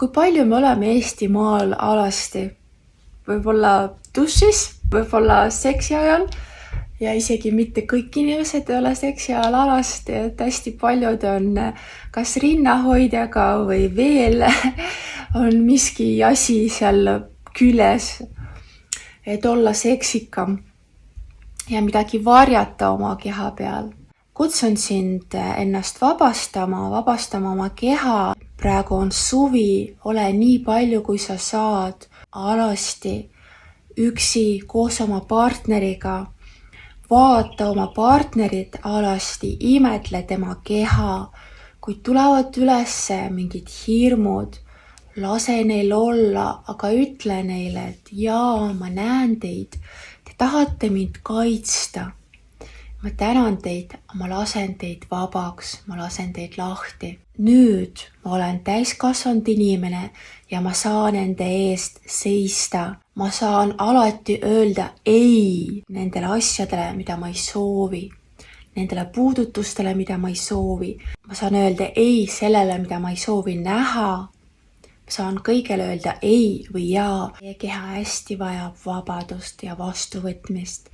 kui palju me oleme Eestimaal alasti? Võib-olla dušis, võib-olla seksi ajal ja isegi mitte kõik inimesed ei ole seksi ajal alasti, et hästi paljud on kas rinnahoidjaga või veel on miski asi seal küljes, et olla seksikam ja midagi varjata oma keha peal. Kutsun sind ennast vabastama oma keha. Praegu on suvi, ole nii palju, kui sa saad, alasti, üksi, koos oma partneriga. Vaata oma partnerit alasti, imetle tema keha. Kui tulevad ülesse mingid hirmud, lase neil olla, aga ütle neile, et jaa, ma näen teid. Te tahate mind kaitsta. Ma tänan teid, ma lasen teid vabaks, ma lasen teid lahti. Nüüd ma olen täiskasvanud inimene ja ma saan enda eest seista. Ma saan alati öelda ei nendele asjadele, mida ma ei soovi. Nendele puudutustele, mida ma ei soovi. Ma saan öelda ei sellele, mida ma ei soovi näha. Ma saan kõigele öelda ei või jaa. Meie keha hästi vajab vabadust ja vastuvõtmist.